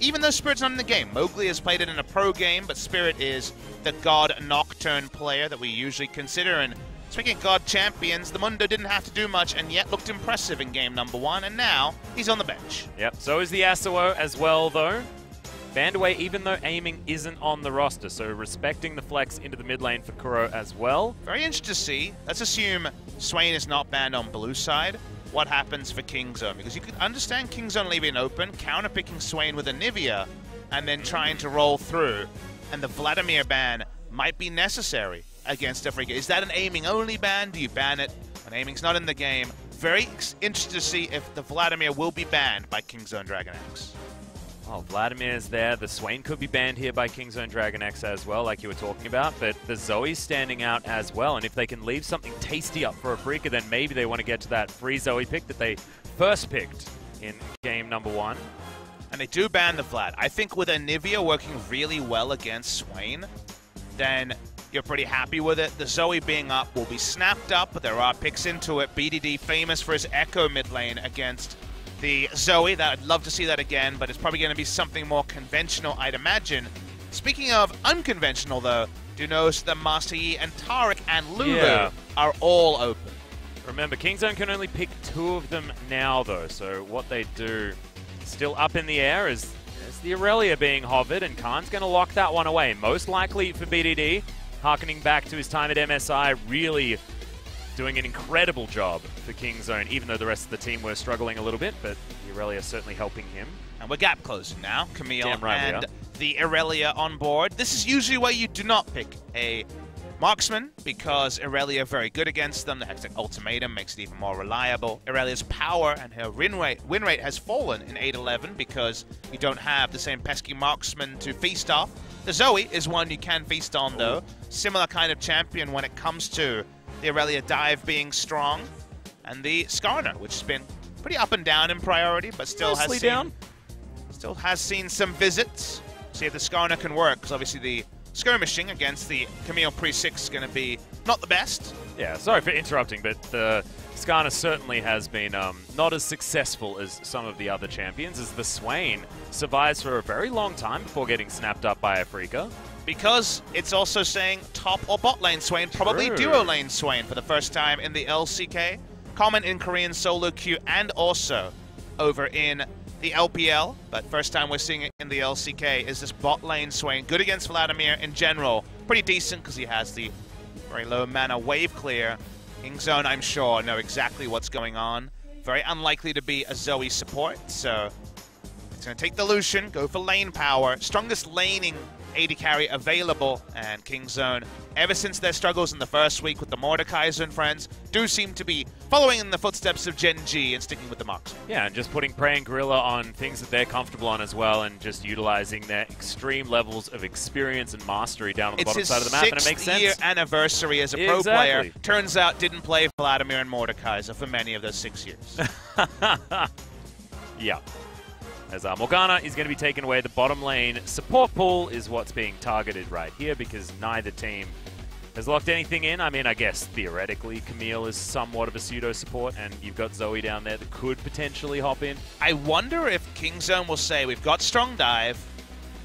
even though Spirit's not in the game. Mowgli has played it in a pro game, but Spirit is the God Nocturne player that we usually consider. And speaking of God champions, the Mundo didn't have to do much and yet looked impressive in game number 1, and now he's on the bench. Yep, so is the Yasuo as well, though. Banned away even though aiming isn't on the roster, so respecting the flex into the mid lane for Kuro as well. Very interesting to see. Let's assume Swain is not banned on blue side. What happens for Kingzone? Because you could understand Kingzone leaving open, counterpicking Swain with a Nivea, and then trying to roll through. And the Vladimir ban might be necessary against Afreeca. Is that an aiming-only ban? Do you ban it when aiming's not in the game? Very interested to see if the Vladimir will be banned by Kingzone DragonX. Oh, Vladimir's there. The Swain could be banned here by Kingzone DragonX as well, like you were talking about, but the Zoe's standing out as well, and if they can leave something tasty up for Afreeca, then maybe they want to get to that free Zoe pick that they first picked in game number 1. And they do ban the Vlad. I think with Anivia working really well against Swain, then you're pretty happy with it. The Zoe being up will be snapped up, but there are picks into it. BDD famous for his Echo mid lane against the Zoe. I'd love to see that again, but it's probably going to be something more conventional, I'd imagine. Speaking of unconventional, though, do notice that Master Yi and Taric and Lulu are all open. Remember, Kingzone can only pick 2 of them now, though, so what they do still up in the air is the Aurelia being hovered, and Khan's going to lock that one away. Most likely for BDD, harkening back to his time at MSI, really doing an incredible job for Kingzone, even though the rest of the team were struggling a little bit, but the Aurelia certainly helping him. And we're gap closing now. Camille right and the Aurelia on board. This is usually where you do not pick a marksman, because Aurelia are very good against them. The Hextech Ultimatum makes it even more reliable. Aurelia's power and her win rate has fallen in 8-11 because you don't have the same pesky marksman to feast off. The Zoe is one you can feast on, though. Similar kind of champion when it comes to the Aurelia dive being strong, and the Skarner, which has been pretty up and down in priority, but still has seen some visits. See if the Skarner can work, because obviously the skirmishing against the Camille Pre-6 is going to be not the best. Yeah, sorry for interrupting, but the Skarner certainly has been not as successful as some of the other champions, as the Swain survives for a very long time before getting snapped up by Afreeca. Because it's also saying top or bot lane Swain, probably duo lane Swain for the first time in the LCK. Common in Korean solo queue and also over in the LPL, but first time we're seeing it in the LCK is this bot lane Swain. Good against Vladimir in general. Pretty decent because he has the very low mana wave clear. Kingzone, I'm sure, know exactly what's going on. Very unlikely to be a Zoe support, so it's going to take the Lucian, go for lane power. Strongest laning AD carry available, and Kingzone, ever since their struggles in the first week with the Mordekaiser and friends, do seem to be following in the footsteps of Gen G and sticking with the marksman. Yeah, and just putting Prey and Gorilla on things that they're comfortable on as well, and just utilizing their extreme levels of experience and mastery down on the bottom side of the map, and it makes sense. It's his 6th year anniversary as a pro player. Turns out didn't play Vladimir and Mordekaiser for many of those 6 years. Yeah. As Morgana is going to be taken away. The bottom lane support pool is what's being targeted right here because neither team has locked anything in. I mean, I guess theoretically Camille is somewhat of a pseudo support, and you've got Zoe down there that could potentially hop in. I wonder if Kingzone will say, we've got strong dive,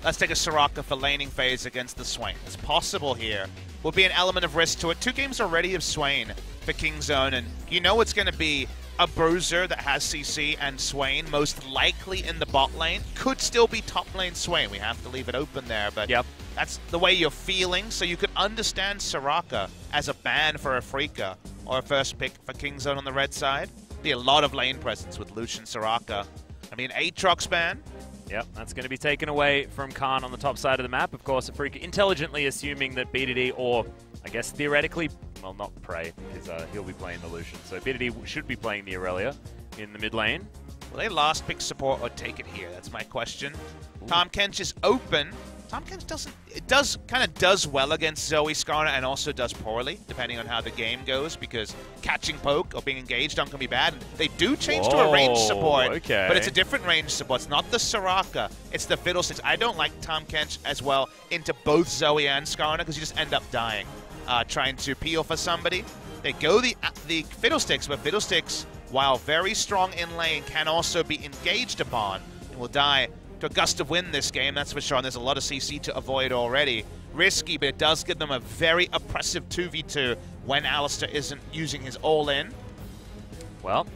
let's take a Soraka for laning phase against the Swain. It's possible here. Will be an element of risk to it. 2 games already of Swain for Kingzone, and you know it's going to be a bruiser that has CC and Swain, most likely in the bot lane. Could still be top lane Swain. We have to leave it open there, but that's the way you're feeling. So you could understand Soraka as a ban for Afreeca or a first pick for Kingzone on the red side. Be a lot of lane presence with Lucian Soraka. I mean, Aatrox ban. Yep, that's going to be taken away from Khan on the top side of the map. Of course, Afreeca intelligently assuming that BDD, or I guess theoretically, well, not Prey, because he'll be playing the Lucian. So BDD should be playing the Aurelia in the mid lane. Will they last pick support or take it here? That's my question. Tahm Kench is open. Tahm Kench kind of does well against Zoe Skarner and also does poorly, depending on how the game goes, because catching poke or being engaged aren't going to be bad. They do change to a range support, but it's a different range support. It's not the Soraka, it's the Fiddlesticks. I don't like Tahm Kench as well into both Zoe and Skarner because you just end up dying trying to peel for somebody. They go the Fiddlesticks, but Fiddlesticks, while very strong in lane, can also be engaged upon and will die to a gust of wind this game, that's for sure, and there's a lot of CC to avoid already. Risky, but it does give them a very oppressive 2v2 when Alistair isn't using his all-in. Well,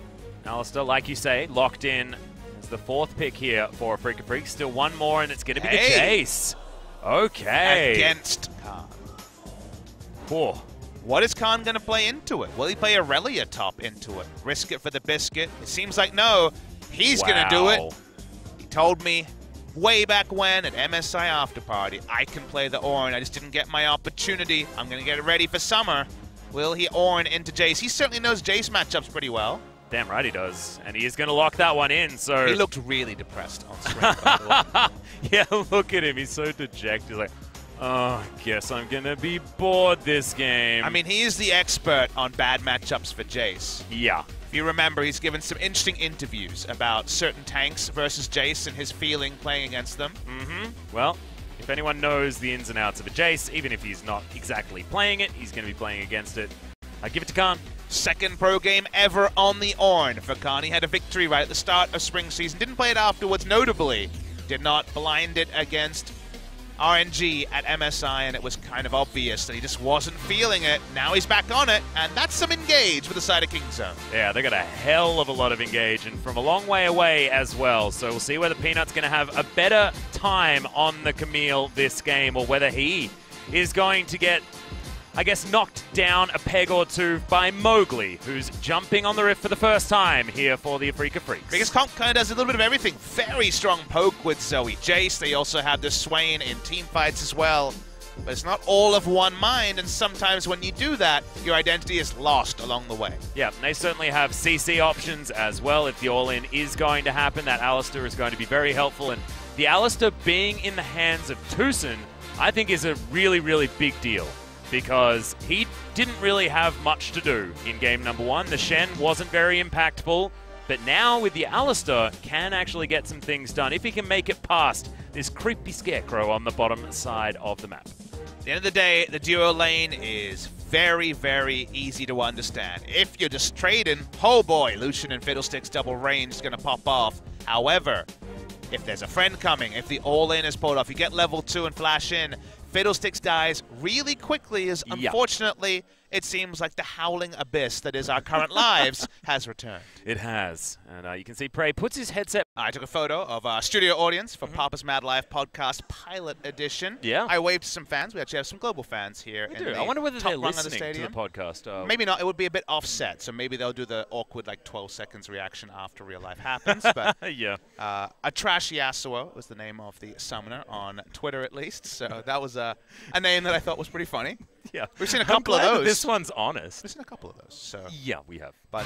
Alistair, like you say, locked in as the 4th pick here for Afreeca Freecs. Still one more, and it's going to be the chase. Okay. Against Khan. Cool. What is Khan going to play into it? Will he play Aurelia top into it? Risk it for the biscuit? It seems like no. He's going to do it. He told me way back when at MSI After Party, I can play the Ornn. I just didn't get my opportunity. I'm going to get it ready for summer. Will he Ornn into Jace? He certainly knows Jace matchups pretty well. Damn right he does. And he is going to lock that one in, so... He looked really depressed on screen, by the way. Yeah, look at him. He's so dejected. He's like, oh, I guess I'm going to be bored this game. I mean, he is the expert on bad matchups for Jace. Yeah. If you remember, he's given some interesting interviews about certain tanks versus Jace and his feeling playing against them. Well, if anyone knows the ins and outs of a Jace, even if he's not exactly playing it, he's going to be playing against it. I give it to Khan. Second pro game ever on the Ornn for Khan. He had a victory right at the start of spring season. Didn't play it afterwards, notably. Did not blind it against RNG at MSI, and it was kind of obvious that he just wasn't feeling it. Now he's back on it, and that's some engage for the side of Kingzone. Yeah, they got a hell of a lot of engage, and from a long way away as well. So we'll see whether Peanut's going to have a better time on the Camille this game, or whether he is going to get, I guess, knocked down a peg or two by Mowgli, who's jumping on the Rift for the first time here for the Afreeca Freecs. Because Comp kind of does a little bit of everything. Very strong poke with Zoe Jace. They also have the Swain in team fights as well. But it's not all of one mind, and sometimes when you do that, your identity is lost along the way. Yeah, they certainly have CC options as well. If the all-in is going to happen, that Alistair is going to be very helpful. And the Alistair being in the hands of Tucson, I think is a really, really big deal, because he didn't really have much to do in game number 1. The Shen wasn't very impactful, but now with the Alistair, can actually get some things done if he can make it past this creepy scarecrow on the bottom side of the map. At the end of the day, the duo lane is very, very easy to understand. If you're just trading, oh boy, Lucian and Fiddlesticks double range is going to pop off. However, if there's a friend coming, if the all-in is pulled off, you get level 2 and flash in, Fiddlesticks dies really quickly, as unfortunately it seems like the howling abyss that is our current lives has returned. It has. And you can see Prey puts his headset. I took a photo of our studio audience for Papa's Mad Life podcast pilot edition. Yeah. I waved to some fans. We actually have some global fans here. We do. I wonder whether they're listening to the podcast. Maybe not. It would be a bit offset, so maybe they'll do the awkward, like, 12 seconds reaction after real life happens. But yeah. A Trash Yasuo was the name of the summoner on Twitter, at least. So that was a name that I thought was pretty funny. Yeah. We've seen a couple of those. This one's honest. We've seen a couple of those. So. Yeah, we have. But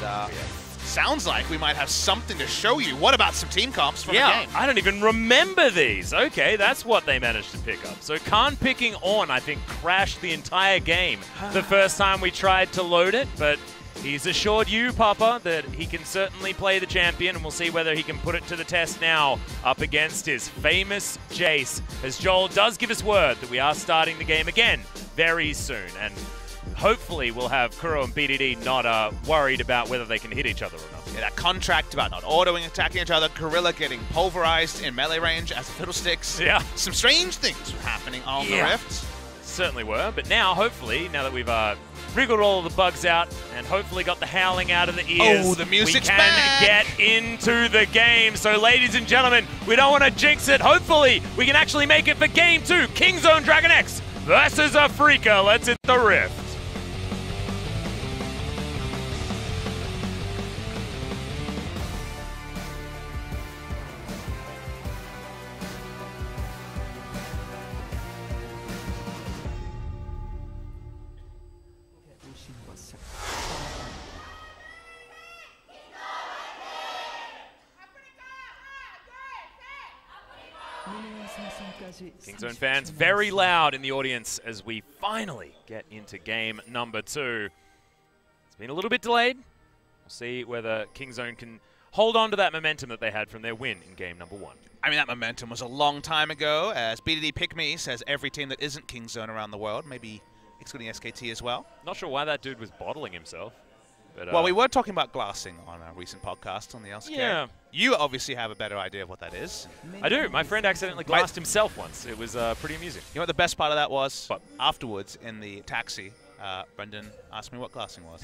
sounds like we might have something to show you. What about some team comps from the game? I don't even remember these. Okay, that's what they managed to pick up. So Khan picking Ornn, I think, crashed the entire game the first time we tried to load it, but he's assured you, Papa, that he can certainly play the champion, and we'll see whether he can put it to the test now up against his famous Jace, as Joel does give us word that we are starting the game again very soon. And hopefully we'll have Kuro and BDD not worried about whether they can hit each other or not. Yeah, that contract about not autoing attacking each other, Gorilla getting pulverized in melee range as Fiddlesticks. Yeah. Some strange things were happening on the Rift. Certainly were, but now, hopefully, now that we've wriggled all the bugs out and hopefully got the howling out of the ears, the music's we can back. get into the game. So, ladies and gentlemen, we don't want to jinx it. Hopefully, we can actually make it for Game 2. Kingzone DragonX versus Afreeca. Let's hit the Rift. Kingzone fans very loud in the audience as we finally get into game number 2. It's been a little bit delayed. We'll see whether Kingzone can hold on to that momentum that they had from their win in game number 1. I mean, that momentum was a long time ago, as BDD Pick Me says every team that isn't Kingzone around the world, maybe excluding SKT as well. Not sure why that dude was bottling himself. But, well, we were talking about glassing on a recent podcast on the LCK. Yeah. You obviously have a better idea of what that is. I do. My friend accidentally glassed himself once. It was pretty amusing. You know what the best part of that was? What? Afterwards, in the taxi, Brendan asked me what glassing was.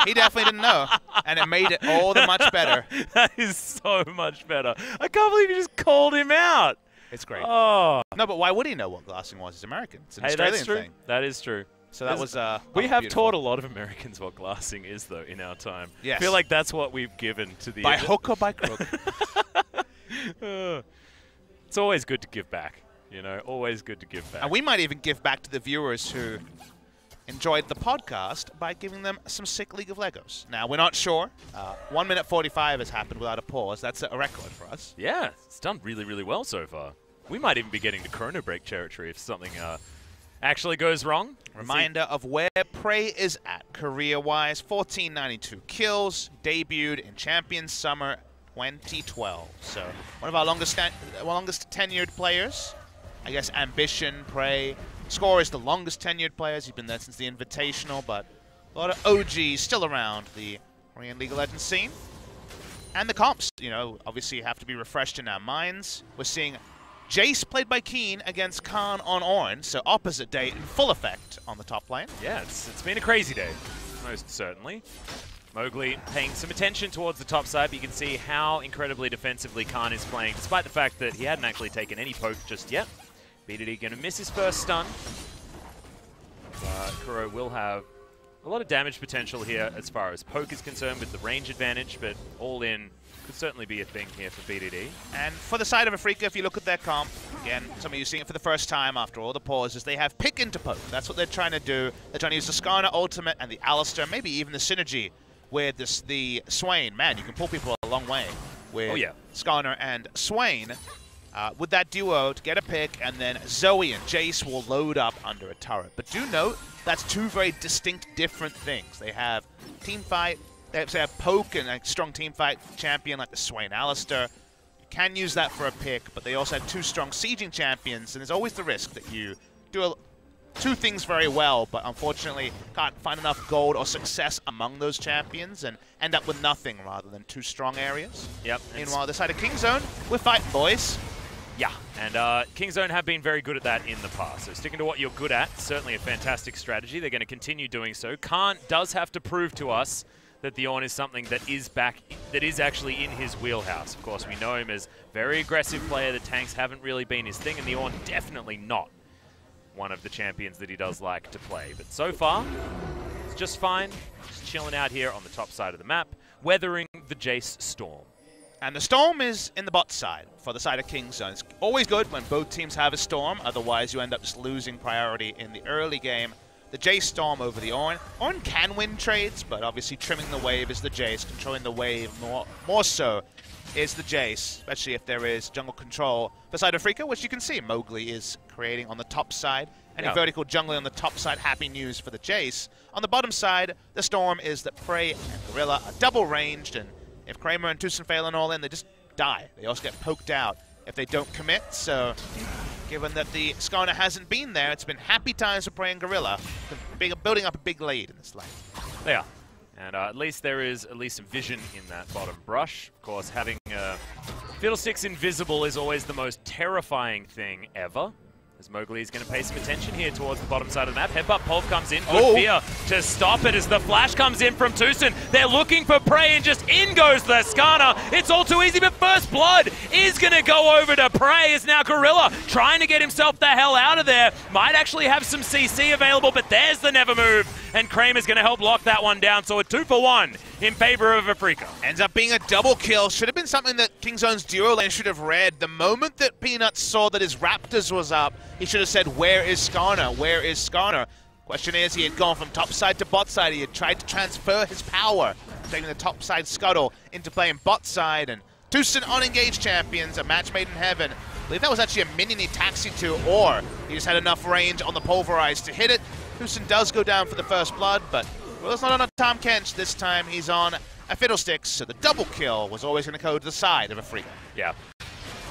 He definitely didn't know, and it made it all the much better. That is so much better. I can't believe you just called him out. It's great. Oh. No, but why would he know what glassing was? He's American. It's an Hey, Australian that's true. thing. That is true. So that was we have beautiful. taught a lot of Americans what glassing is, though, in our time. Yes. I feel like that's what we've given to the... By hook or by crook. It's always good to give back, you know, always good to give back. And we might even give back to the viewers who enjoyed the podcast by giving them some sick League of Legos. Now, we're not sure. 1 minute 45 has happened without a pause. That's a record for us. Yeah, it's done really, really well so far. We might even be getting to Chrono Break territory if something actually goes wrong. Reminder of where Prey is at career-wise. 1492 kills, debuted in Champions Summer 2012. So one of our longest tenured players. I guess Ambition, Prey. Score is the longest tenured players. He's been there since the Invitational, but a lot of OGs still around the Korean League of Legends scene. And the comps, you know, obviously have to be refreshed in our minds. We're seeing Jace played by Keen against Khan on Orange, so opposite day in full effect on the top lane. Yeah, it's been a crazy day, most certainly. Mowgli paying some attention towards the top side, but you can see how incredibly defensively Khan is playing, despite the fact that he hadn't actually taken any poke just yet. BDD going to miss his first stun. Kuro will have a lot of damage potential here as far as poke is concerned with the range advantage, but all in could certainly be a thing here for BDD. And for the side of Afreeca, if you look at their comp, again, some of you seeing it for the first time after all the pauses, they have pick into poke. That's what they're trying to do. They're trying to use the Skarner ultimate and the Alistar, maybe even the synergy with the Swain. Man, you can pull people a long way with Skarner and Swain. With that duo to get a pick, and then Zoe and Jace will load up under a turret. But do note, that's two very distinct, different things. They have team fight, they have poke and a strong team fight champion like the Swain Alistar. You can use that for a pick, but they also have two strong sieging champions, and there's always the risk that you do two things very well, but unfortunately can't find enough gold or success among those champions and end up with nothing rather than two strong areas. Yep. Meanwhile, this side of Kingzone, we're fighting, boys. Yeah, and Kingzone have been very good at that in the past. So sticking to what you're good at, certainly a fantastic strategy. They're going to continue doing so. Khan does have to prove to us that the Ornn is something that is actually in his wheelhouse. Of course, we know him as a very aggressive player. The tanks haven't really been his thing, and the Ornn definitely not one of the champions that he does like to play. But so far, it's just fine. Just chilling out here on the top side of the map, weathering the Jace storm. And the Storm is in the bot side for the side of Kingzone. It's always good when both teams have a Storm, otherwise you end up just losing priority in the early game. The Jace Storm over the Ornn. Ornn can win trades, but obviously trimming the wave is the Jace. Controlling the wave more so is the Jace, especially if there is jungle control. The side of Afreeca, which you can see Mowgli is creating on the top side. Any vertical jungling on the top side, happy news for the Jace. On the bottom side, the Storm is that Prey and Gorilla are double ranged, and if Kramer and Tucson fail and all in, they just die. They also get poked out if they don't commit. So, given that the Skarner hasn't been there, it's been happy times for Prey and Gorilla, building up a big lead in this lane. They are. And at least there is some vision in that bottom brush. Of course, having Fiddlesticks invisible is always the most terrifying thing ever. As Mowgli is going to pay some attention here towards the bottom side of the map. Headbutt Pulve comes in. Good fear to stop it as the flash comes in from Tucson. They're looking for Prey and just in goes the Skarner. It's all too easy, but First Blood is going to go over to Prey as now Gorilla trying to get himself the hell out of there. Might actually have some CC available, but there's the never move. And Kramer's going to help lock that one down. So a 2-for-1 in favor of Afreeca. Ends up being a double kill. Should have been something that Kingzone's duo lane should have read. The moment that Peanuts saw that his Raptors was up, he should have said, where is Skarner? Where is Skarner? Question is, he had gone from top side to bot side. He had tried to transfer his power, taking the top side scuttle into playing bot side. And Tucson unengaged champions, a match made in heaven. I believe that was actually a minion he taxied to, or he just had enough range on the pulverize to hit it. Tucson does go down for the first blood, but well, it's not on a Tom Kench this time. He's on a Fiddlesticks, so the double kill was always going to go to the side of Afreeca. Yeah,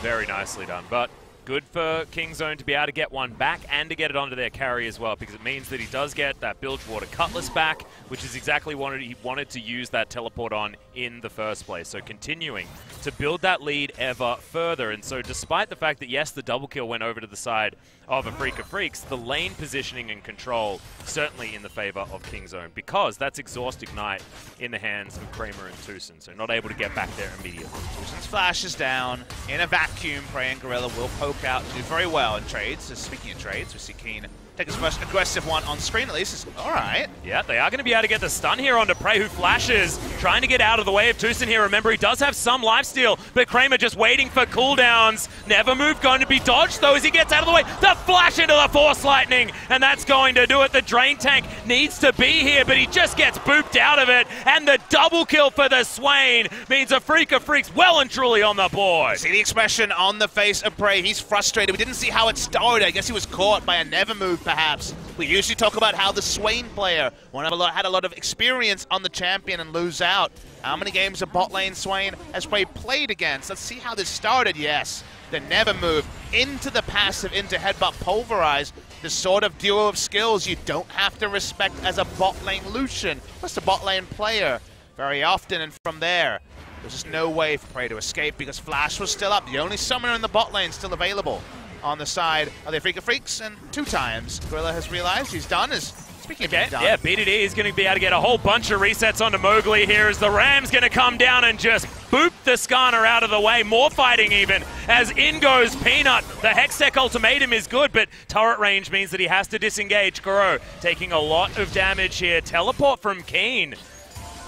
very nicely done. But Good for Kingzone to be able to get one back and to get it onto their carry as well, because it means that he does get that Bilgewater Cutlass back, which is exactly what he wanted to use that teleport on in the first place. So continuing to build that lead ever further. And so despite the fact that, yes, the double kill went over to the side of Afreeca Freecs, the lane positioning and control certainly in the favor of Kingzone, because that's Exhaust Ignite in the hands of Kramer and Tucson, so not able to get back there immediately. Tucson's flash is down. In a vacuum, Prey and Gorilla will poke out, do very well in trades. So speaking of trades, we see Keen take his first aggressive one on screen, at least. All right. Yeah, they are going to be able to get the stun here onto Prey, who flashes, trying to get out of the way of Tucson here. Remember, he does have some lifesteal, but Kramer just waiting for cooldowns. Never move going to be dodged, though, as he gets out of the way. The flash into the Force Lightning, and that's going to do it. The Drain Tank needs to be here, but he just gets booped out of it, and the double kill for the Swain means Afreeca Freecs well and truly on the board. See the expression on the face of Prey. He's frustrated. We didn't see how it started. I guess he was caught by a never move, perhaps. We usually talk about how the Swain player had a lot of experience on the champion and lose out. How many games of bot lane Swain has Prey played against? Let's see how this started. Yes, the never move into the passive, into headbutt pulverize. The sort of duo of skills you don't have to respect as a bot lane Lucian, plus a bot lane player very often. And from there, there's just no way for Prey to escape because Flash was still up. The only summoner in the bot lane still available on the side of the Afreeca Freecs, and 2 times Gorilla has realized he's done. Speaking of being done. Yeah, BDD is going to be able to get a whole bunch of resets onto Mowgli here as the Ram's going to come down and just boop the Skarner out of the way. More fighting even, as in goes Peanut. The Hextech ultimatum is good, but turret range means that he has to disengage. Kuro taking a lot of damage here. Teleport from Keen.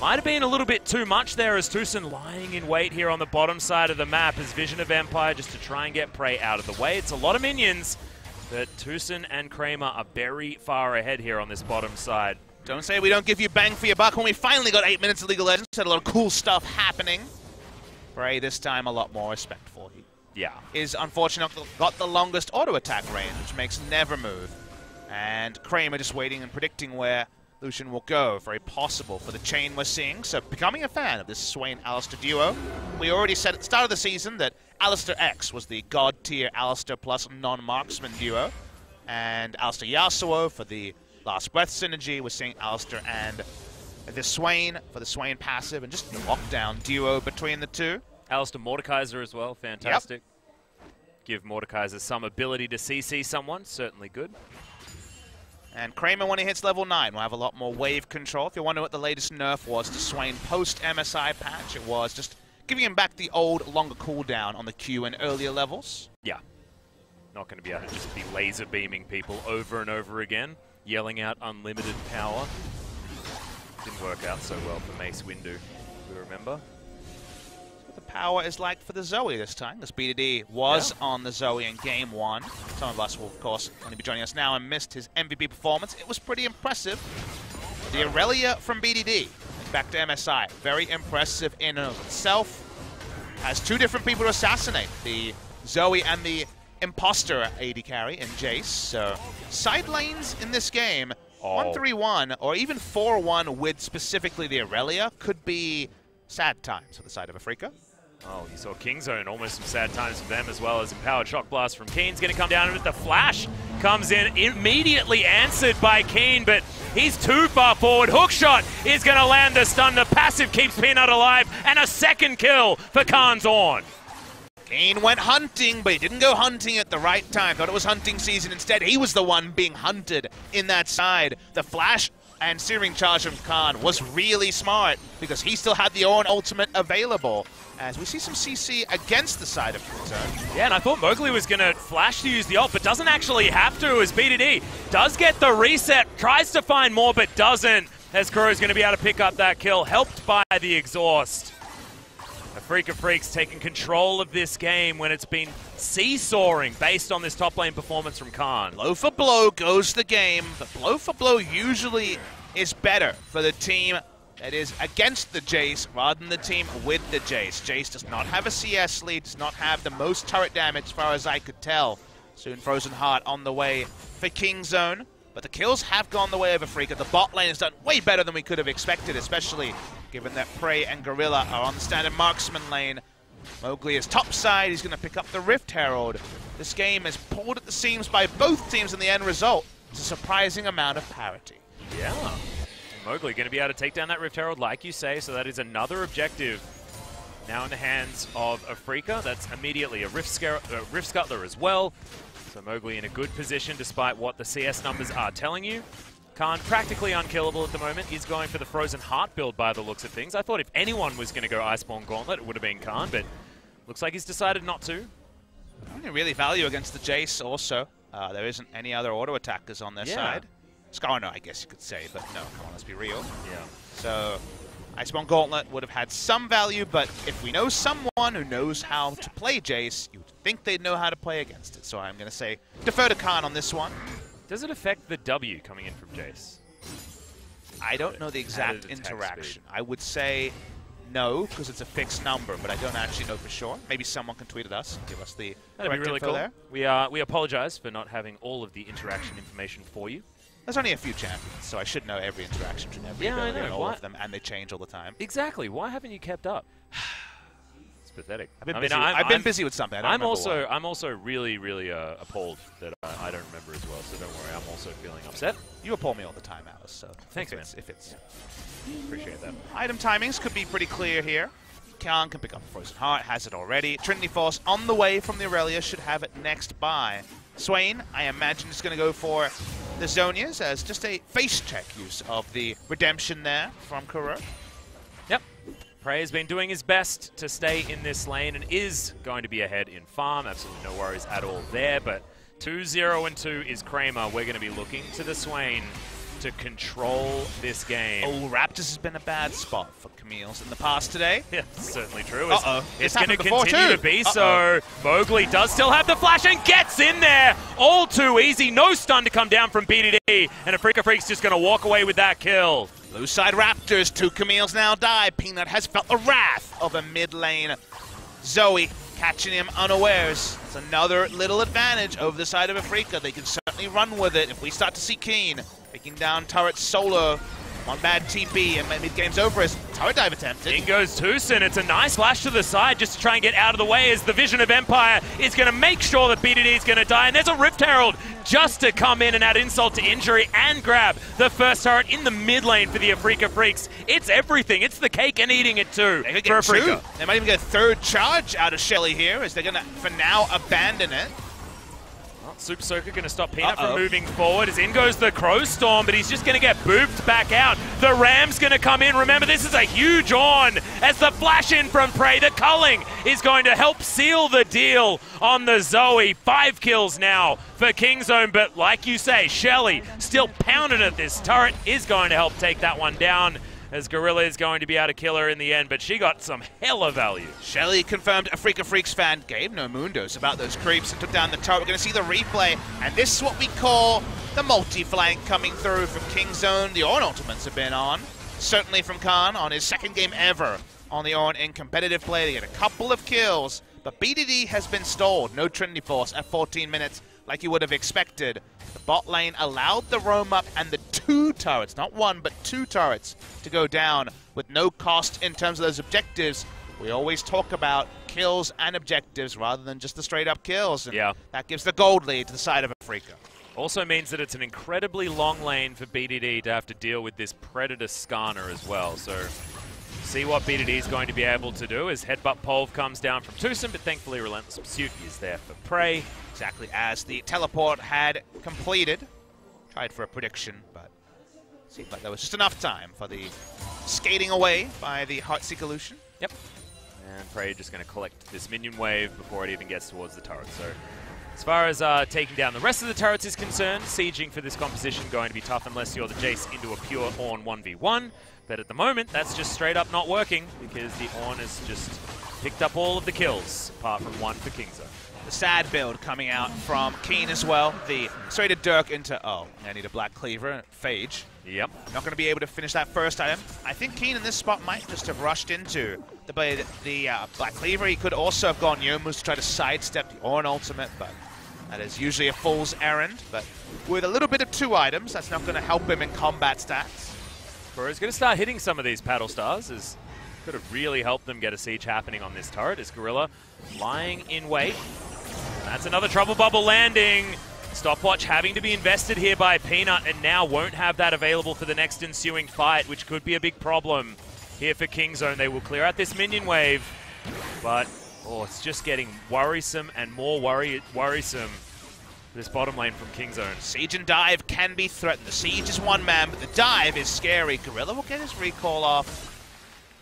Might have been a little bit too much there, as Tucson lying in wait here on the bottom side of the map as Vision of Empire just to try and get Prey out of the way. It's a lot of minions, but Tucson and Kramer are very far ahead here on this bottom side. Don't say we don't give you bang for your buck when we finally got 8 minutes of League of Legends. Had a lot of cool stuff happening. Prey this time a lot more respectful. Yeah. Is unfortunately got the longest auto attack range, which makes never move. And Kramer just waiting and predicting where Lucian will go. Very possible for the chain we're seeing. So becoming a fan of this Swain-Alistar duo. We already said at the start of the season that Alistar X was the god tier Alistar plus non-marksman duo. And Alistar Yasuo for the Last Breath synergy. We're seeing Alistar and the Swain for the Swain passive, and just the lockdown duo between the two. Alistar Mordekaiser as well, fantastic. Yep. Give Mordekaiser some ability to CC someone, certainly good. And Kramer, when he hits level 9, will have a lot more wave control. If you wonder what the latest nerf was to Swain post-MSI patch, it was just giving him back the old, longer cooldown on the Q in earlier levels. Yeah. Not going to be able to just be laser beaming people over and over again, yelling out unlimited power. Didn't work out so well for Mace Windu, we remember. The power is like for the Zoe this time, because BDD was on the Zoe in Game 1. Some of us will, of course, only be joining us now and missed his MVP performance. It was pretty impressive. The Aurelia from BDD, back to MSI, very impressive in and of itself. Has 2 different people to assassinate, the Zoe and the Imposter AD carry in Jace. So side lanes in this game, 1-3-1 or even 4-1 with specifically the Aurelia could be sad times for the side of Afreeca. Oh, you saw Kingzone, almost some sad times for them, as well as Empowered Shock Blast from Keen's going to come down with the flash. Comes in, immediately answered by Keen, but he's too far forward. Hookshot is going to land the stun. The passive keeps Peanut alive, and a second kill for Kingzone. Keen went hunting, but he didn't go hunting at the right time. Thought it was hunting season. Instead, he was the one being hunted in that side. The flash and Searing Charge from Khan was really smart because he still had the own ultimate available. As we see some CC against the side of Kingzone. Yeah, and I thought Mowgli was going to flash to use the ult, but doesn't actually have to, as BDD does get the reset, tries to find more, but doesn't, as Kuro's going to be able to pick up that kill, helped by the exhaust. Afreeca Freecs taking control of this game when it's been seesawing based on this top lane performance from Khan. Blow for blow goes the game, but blow for blow usually is better for the team that is against the Jace rather than the team with the Jace. Jace does not have a CS lead, does not have the most turret damage as far as I could tell. Soon Frozen Heart on the way for Kingzone. But the kills have gone the way of Afreeca. The bot lane has done way better than we could have expected, especially given that Prey and Gorilla are on the standard marksman lane. Mowgli is topside. He's going to pick up the Rift Herald This game is pulled at the seams by both teams, and the end result is a surprising amount of parity. Yeah. Mowgli going to be able to take down that Rift Herald, like you say, so that is another objective now in the hands of Afreeca. That's immediately a Rift Scuttler as well. So Mowgli in a good position despite what the CS numbers are telling you. Khan practically unkillable at the moment. He's going for the Frozen Heart build by the looks of things. I thought if anyone was going to go Iceborne Gauntlet, it would have been Khan, but looks like he's decided not to. Only really value against the Jace also. There isn't any other auto attackers on their side. Skarner, I guess you could say, but no, come on, let's be real. Yeah. So Iceborne Gauntlet would have had some value, but if we know someone who knows how to play Jace, you would think they'd know how to play against it. So I'm going to say defer to Khan on this one. Does it affect the W coming in from Jace? I don't know the exact interaction. I would say no, because it's a fixed number, but I don't actually know for sure. Maybe someone can tweet at us and give us the correct info there. We apologize for not having all of the interaction information for you. There's only a few champions, so I should know every interaction from every ability and all of them, and they change all the time. Exactly. Why haven't you kept up? It's pathetic. I've been busy with something. I'm also really, really appalled that I don't remember as well. So don't worry. I'm also feeling upset. You appall me all the time, Alice. So thanks, man. Appreciate that. Item timings could be pretty clear here. Khan can pick up Frozen Heart, has it already. Trinity Force on the way from the Aurelia, should have it next by. Swain, I imagine, is going to go for the Zonias as just a face check use of the redemption there from Kuro. Yep. Prey has been doing his best to stay in this lane and is going to be ahead in farm. Absolutely no worries at all there, but 2-0-2 is Kramer. We're going to be looking to the Swain to control this game. Oh, Raptors has been a bad spot for Camille's in the past today. Yeah, certainly true. It's going to continue to be so. Mowgli does still have the flash and gets in there. All too easy. No stun to come down from BDD. And Afreeca Freecs just going to walk away with that kill. Blue side Raptors, 2 Camille's now die. Peanut has felt the wrath of a mid lane. Zoe catching him unawares. It's another little advantage over the side of Afreeca. They can certainly run with it if we start to see Keen taking down turret solo. One bad TP and maybe the game's over as turret dive attempted. In goes Tucson. It's a nice flash to the side just to try and get out of the way as the Vision of Empire is going to make sure that BDD is going to die. And there's a Rift Herald just to come in and add insult to injury and grab the first turret in the mid lane for the Afreeca Freecs. It's everything. It's the cake and eating it too for Afreeca. They might even get a third charge out of Shelly here as they're going to, for now, abandon it. Super Soaker going to stop Peanut from moving forward as in goes the Crow Storm, but he's just going to get booped back out. The Ram's going to come in. Remember, this is a huge on as the flash in from Prey. The culling is going to help seal the deal on the Zoe. 5 kills now for Kingzone, but like you say, Shelly still pounding at this turret is going to help take that one down, as Gorilla is going to be able to kill her in the end, but she got some hella value. Shelly confirmed Afreeca Freecs fan gave no mundos about those creeps and took down the turret. We're going to see the replay, and this is what we call the multi-flank coming through from Kingzone. The Ornn ultimates have been on, certainly from Khan on his second game ever on the Ornn in competitive play. They get a couple of kills, but BDD has been stalled. No Trinity Force at 14 minutes like you would have expected. The bot lane allowed the roam up and the 2 turrets, not 1, but 2 turrets to go down with no cost in terms of those objectives. We always talk about kills and objectives rather than just the straight up kills. And that gives the gold lead to the side of Afreeca. Also means that it's an incredibly long lane for BDD to have to deal with this Predator Skarner as well. So see what BDD is going to be able to do as Headbutt Polv comes down from Tucson, but thankfully Relentless Pursuit is there for Prey. Exactly as the teleport had completed. Tried for a prediction, but seemed like there was just enough time for the skating away by the Heartseeker Lucian. Yep. And Prey just going to collect this minion wave before it even gets towards the turret. So as far as taking down the rest of the turrets is concerned, sieging for this composition going to be tough unless you're the Jace into a pure Ornn 1v1. But at the moment, that's just straight up not working because the Ornn has just picked up all of the kills, apart from 1 for Kingzone. The sad build coming out from Keen as well. The straight to Dirk into, I need a Black Cleaver, Phage. Yep. Not going to be able to finish that first item. I think Keen in this spot might just have rushed into the Black Cleaver. He could also have gone Youmu's to try to sidestep the Ornn ultimate, but that is usually a fool's errand. But with a little bit of 2 items, that's not going to help him in combat stats. Kuro's going to start hitting some of these paddle stars as could have really helped them get a siege happening on this turret as Gorilla lying in wait. That's another trouble bubble landing. Stopwatch having to be invested here by Peanut, and now won't have that available for the next ensuing fight, which could be a big problem here for Kingzone. They will clear out this minion wave, but it's just getting worrisome and more worrisome. This bottom lane from Kingzone. Siege and dive can be threatened. The siege is one man, but the dive is scary. Gorilla will get his recall off.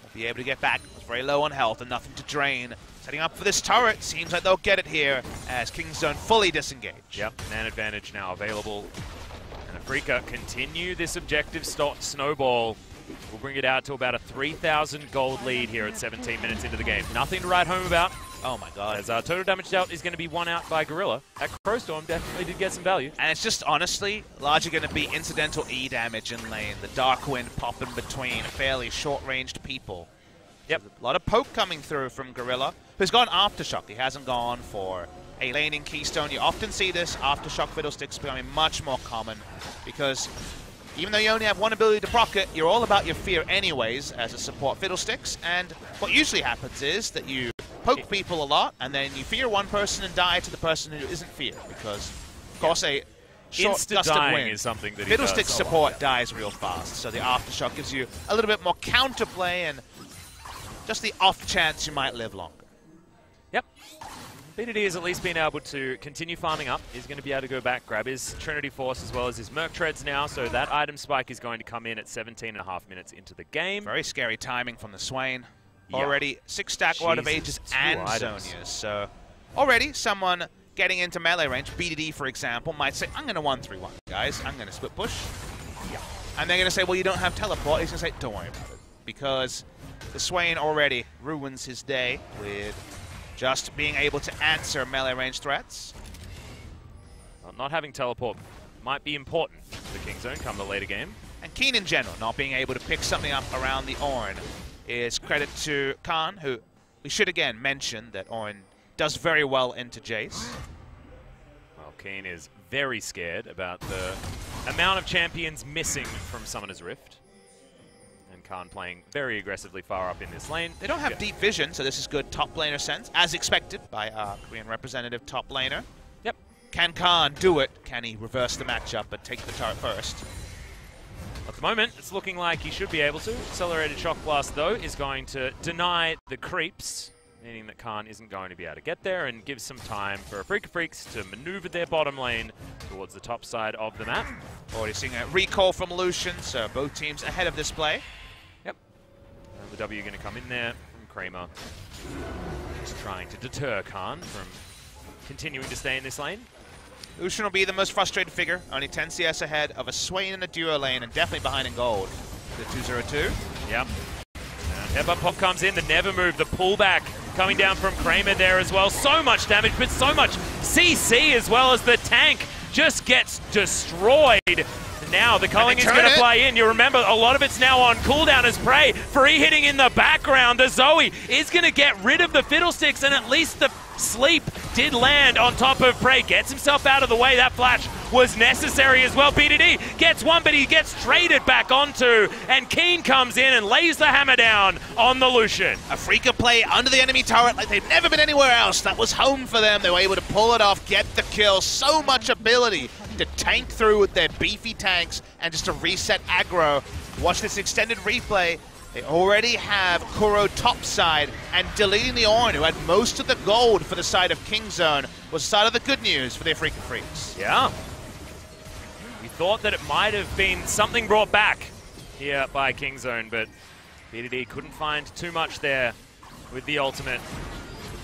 Won't be able to get back. It's very low on health and nothing to drain. Setting up for this turret. Seems like they'll get it here as Kingzone fully disengaged. Yep, man advantage now available. And Afreeca continue this objective snowball. We'll bring it out to about a 3,000 gold lead here at 17 minutes into the game. Nothing to write home about. Oh my god. As our total damage dealt is going to be won out by Gorilla. That Crowstorm definitely did get some value. And it's just honestly largely going to be incidental E damage in lane. The Dark Wind popping between fairly short-ranged people. Yep. A lot of poke coming through from Gorilla, who's gone Aftershock. He hasn't gone for a laning Keystone. You often see this Aftershock Fiddlesticks becoming much more common because even though you only have one ability to proc it, you're all about your fear anyways as a support Fiddlesticks. And what usually happens is that you poke people a lot, and then you fear one person and die to the person who isn't feared, because, of course, a short gust of wind is something that Fiddlestick support dies real fast, so the Aftershock gives you a little bit more counterplay and just the off chance you might live longer. Yep. BDD has at least been able to continue farming up. He's going to be able to go back, grab his Trinity Force as well as his Merc Treads now, so that item spike is going to come in at 17.5 minutes into the game. Very scary timing from the Swain. Already 6-stack Rod of Ages and Zonias, so already someone getting into melee range, BDD for example, might say, I'm going to 1-3-1, guys. I'm going to split push. Yeah. And they're going to say, well, you don't have teleport. He's going to say, don't worry about it. Because the Swain already ruins his day with just being able to answer melee range threats. Well, not having teleport might be important for Kingzone come the later game. And Keen in general, not being able to pick something up around the Ornn is credit to Khan, who we should again mention that Ornn does very well into Jace. Well, Keen is very scared about the amount of champions missing from Summoner's Rift. And Khan playing very aggressively far up in this lane. They don't have deep vision, so this is good top laner sense, as expected by our Korean representative top laner. Yep. Can Khan do it? Can he reverse the matchup but take the turret first? At the moment, it's looking like he should be able to. Accelerated Shock Blast, though, is going to deny the creeps, meaning that Khan isn't going to be able to get there and give some time for Afreeca Freecs to maneuver their bottom lane towards the top side of the map. Already seeing a recall from Lucian, so both teams ahead of this play. Yep. And the W going to come in there from Kramer. Just trying to deter Khan from continuing to stay in this lane. Lucian will be the most frustrated figure, only 10 CS ahead of a Swain in a duo lane and definitely behind in gold. The 2-0-2. Yep. Headbutt Pop comes in, the never move, the pullback coming down from Kramer there as well. So much damage, but so much CC as well as the tank just gets destroyed. Now the culling is going to play in. You remember a lot of it's now on cooldown as Prey. Free hitting in the background. The Zoe is going to get rid of the Fiddlesticks, and at least the sleep did land on top of Prey. Gets himself out of the way. That flash was necessary as well. BDD gets one, but he gets traded back onto, and Keen comes in and lays the hammer down on the Lucian. Afreeca play under the enemy turret like they've never been anywhere else. That was home for them. They were able to pull it off, get the kill. So much ability to tank through with their beefy tanks and just to reset aggro. Watch this extended replay. They already have Kuro topside, and deleting the Ornn, who had most of the gold for the side of Kingzone, was the side of the good news for the Afreeca Freecs. Yeah. We thought that it might have been something brought back here by Kingzone, but BDD couldn't find too much there with the ultimate.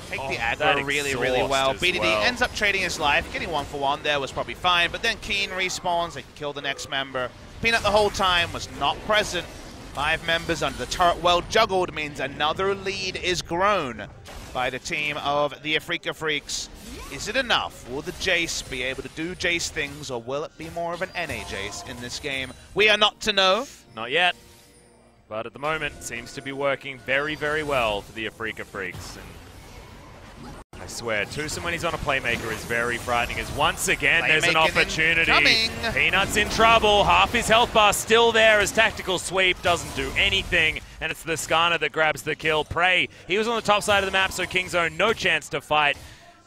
Take the aggro really, really well. BDD ends up trading his life. Getting 1-for-1 there was probably fine, but then Keen respawns. They can kill the next member. Peanut the whole time was not present. 5 members under the turret, well juggled, means another lead is grown by the team of the Afreeca Freecs. Is it enough? Will the Jace be able to do Jace things, or will it be more of an NA Jace in this game? We are not to know. Not yet. But at the moment, it seems to be working very, very well for the Afreeca Freecs. And I swear, Twosome when he's on a playmaker is very frightening, as once again there's an opportunity. Peanut's in trouble, half his health bar still there as tactical sweep doesn't do anything, and it's the Skana that grabs the kill. Prey, he was on the top side of the map, so Kingzone no chance to fight.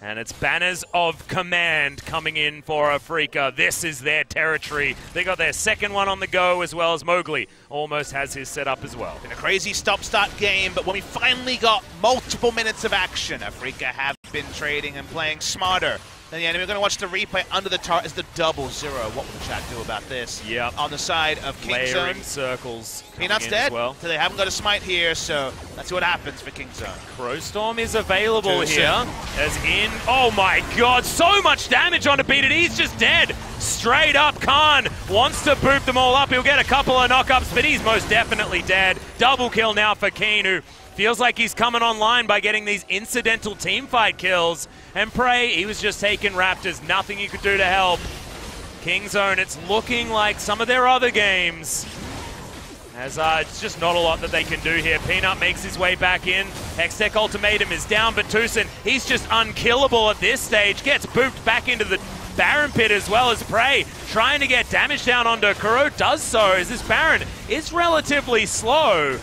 And it's Banners of Command coming in for Afreeca. This is their territory. They got their second one on the go, as well as Mowgli almost has his set up as well. Been a crazy stop-start game, but when we finally got multiple minutes of action, Afreeca have been trading and playing smarter than the enemy. We're going to watch the replay under the turret as the 0-0. What will the chat do about this? Yep. On the side of Kingzone. Layering circles. Peanut's dead, well. so they haven't got a smite here, so let's see what happens for Kingzone. Crowstorm is available Tucson. here. As in, oh my god, so much damage onto BDD. He's just dead. Straight up, Khan wants to boop them all up. He'll get a couple of knockups, but he's most definitely dead. Double kill now for Keen, who feels like he's coming online by getting these incidental teamfight kills. And Prey, he was just taking Raptors. Nothing you could do to help. Kingzone, it's looking like some of their other games. As it's just not a lot that they can do here. Peanut makes his way back in. Hextech Ultimatum is down, but Tucson, he's just unkillable at this stage. Gets booped back into the Baron pit as well as Prey. Trying to get damage down onto Kuro. Does so as this Baron is relatively slow.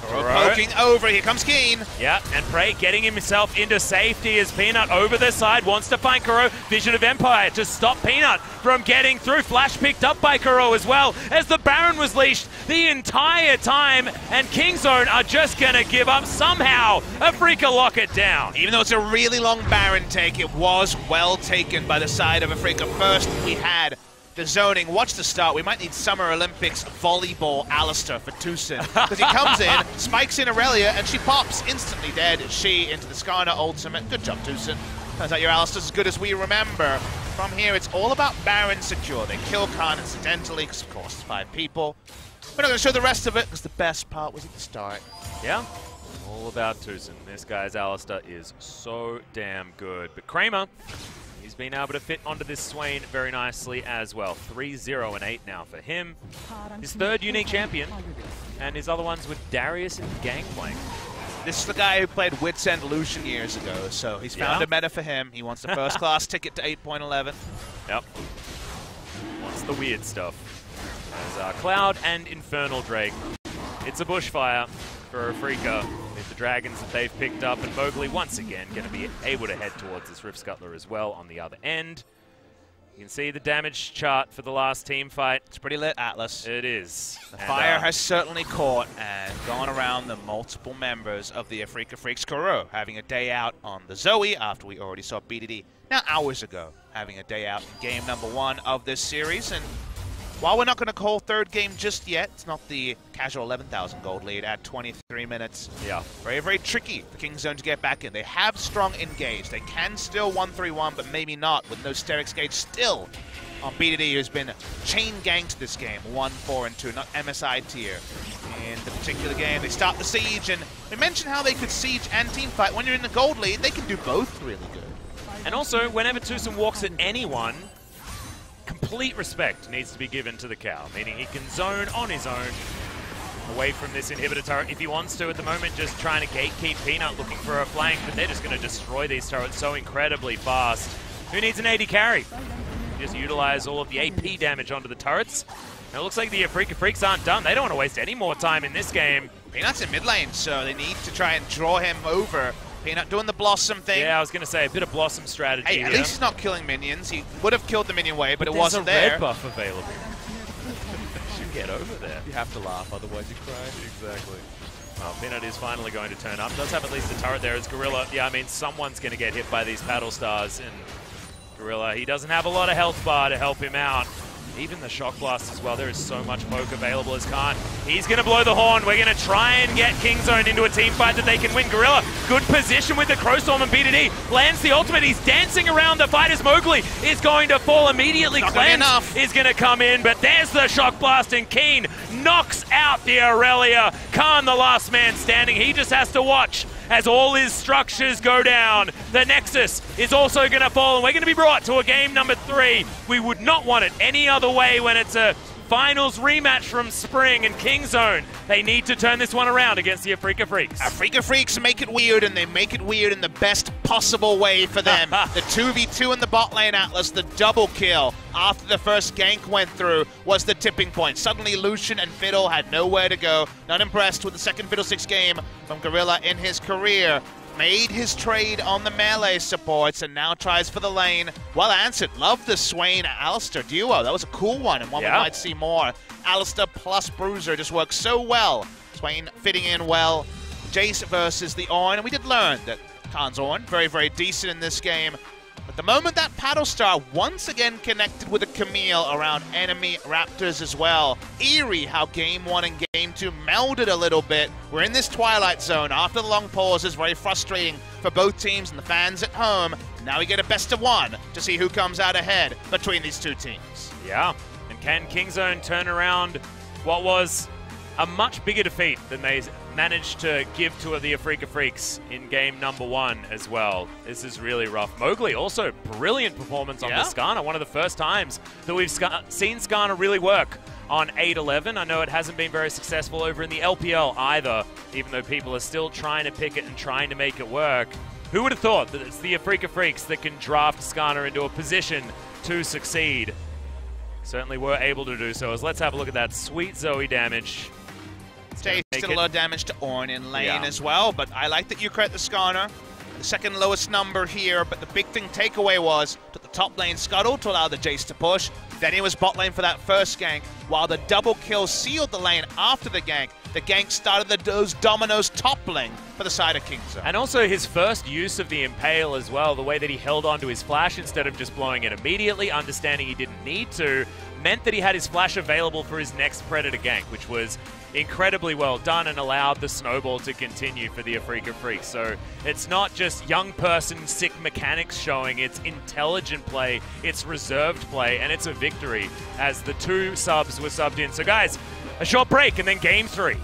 Poking over, here comes Keen. Yeah, and Prey getting himself into safety as Peanut over the side wants to find Kuro. Vision of Empire to stop Peanut from getting through. Flash picked up by Kuro as well as the Baron was leashed the entire time, and Kingzone are just going to give up somehow. Afreeca lock it down. Even though it's a really long Baron take, it was well taken by the side of Afreeca. First, we had the zoning. Watch the start. We might need Summer Olympics volleyball Alistair for Tucson. Because he comes in, spikes in Aurelia, and she pops instantly dead. She into the Skarner ultimate. Good job, Tucson. Turns out your Alistair's as good as we remember. From here, it's all about Baron secure. They kill Khan incidentally, because of course it's 5 people. We're not going to show the rest of it, because the best part was at the start. Yeah, all about Tucson. This guy's Alistair is so damn good. But Kramer, he's been able to fit onto this Swain very nicely as well. 3-0 and 8 now for him. His third unique champion, and his other ones with Darius and Gangplank. This is the guy who played Wits End Lucian years ago, so he's found a meta for him. He wants the first class ticket to 8.11. Yep. Wants the weird stuff. As Cloud and Infernal Drake. It's a bushfire for Afreeca with the dragons that they've picked up, and Mowgli once again going to be able to head towards this Rift Scuttler as well on the other end. You can see the damage chart for the last team fight. It's pretty lit, Atlas. It is. The fire has certainly caught and gone around the multiple members of the Afreeca Freecs Kuro, having a day out on the Zoe after we already saw BDD now hours ago, having a day out in game number 1 of this series. And while we're not going to call third game just yet, it's not the casual 11,000 gold lead at 23 minutes. Yeah. Very, very tricky for Kingzone to get back in. They have strong engage. They can still 1-3-1, but maybe not with no Sterix gauge still on BDD, who's been chain ganked this game, 1-4-2, not MSI tier. In the particular game, they start the siege, and we mentioned how they could siege and team fight. When you're in the gold lead, they can do both really good. And also, whenever Tucson walks at anyone, complete respect needs to be given to the cow, meaning he can zone on his own away from this inhibitor turret if he wants to. At the moment, just trying to gatekeep Peanut, looking for a flank, but they're just going to destroy these turrets so incredibly fast. Who needs an AD carry? Just utilize all of the AP damage onto the turrets. And it looks like the Afreeca Freecs aren't done. They don't want to waste any more time in this game. Peanut's in mid lane, so they need to try and draw him over. Peanut doing the Blossom thing. Yeah, I was going to say, a bit of Blossom strategy. Hey, at least he's not killing minions. He would have killed the minion wave, but it wasn't there. There's a red buff available. Should get over there. You have to laugh, otherwise you cry. Exactly. Well, Peanut is finally going to turn up. Does have at least a turret there as Gorilla. Yeah, I mean, someone's going to get hit by these paddle stars. And Gorilla, he doesn't have a lot of health bar to help him out. Even the Shock Blast as well. There is so much poke available as Khan. He's going to blow the horn. We're going to try and get Kingzone into a team fight that they can win. Gorilla, good position with the Crowstorm and BDD. Lands the ultimate. He's dancing around the fight as Mowgli is going to fall immediately. Cleanse is going to come in, but there's the Shock Blast, and Keen knocks out the Aurelia. Khan, the last man standing. He just has to watch as all his structures go down. The Nexus is also going to fall, and we're going to be brought to a game number 3. We would not want it any other way when it's a finals rematch from Spring, and Kingzone, they need to turn this one around against the Afreeca Freecs. Afreeca Freecs make it weird, and they make it weird in the best possible way for them. The 2v2 in the bot lane, Atlas, the double kill after the first gank went through was the tipping point. Suddenly Lucian and Fiddle had nowhere to go. Not impressed with the second Fiddlesticks game from Gorilla in his career. made his trade on the melee supports and now tries for the lane. Well answered. Love the Swain-Alistar duo. That was a cool one and one we might see more. Alistar plus Bruiser just works so well. Swain fitting in well. Jace versus the Ornn, and we did learn that Khan's Ornn, very, very decent in this game. But the moment that Paddle Star once again connected with a Camille around enemy Raptors as well. Eerie how Game 1 and Game 2 melded a little bit. We're in this Twilight Zone after the long pauses, very frustrating for both teams and the fans at home. Now we get a best of one to see who comes out ahead between these two teams. Yeah, and can Kingzone turn around what was a much bigger defeat than they managed to give to the Afreeca Freecs in game number 1 as well. This is really rough. Mowgli also brilliant performance on the Skarner. One of the first times that we've seen Skarner really work on 8-11. I know it hasn't been very successful over in the LPL either, even though people are still trying to pick it and trying to make it work. Who would have thought that it's the Afreeca Freecs that can draft Skarner into a position to succeed? Certainly were able to do so. As let's have a look at that sweet Zoe damage. Jace did a lot of damage to Ornn in lane as well, but I like that you credit the Skarner. The second lowest number here, but the big thing takeaway was to the top lane scuttle to allow the Jace to push. Then he was bot lane for that first gank, while the double kill sealed the lane after the gank. The gank started those dominoes toppling for the side of Kingzone. And also his first use of the Impale as well, the way that he held onto his flash instead of just blowing it immediately, understanding he didn't need to, meant that he had his flash available for his next Predator gank, which was incredibly well done and allowed the snowball to continue for the Afreeca Freecs. So it's not just young person sick mechanics showing, it's intelligent play, it's reserved play, and it's a victory as the 2 subs were subbed in. So guys, a short break and then game 3.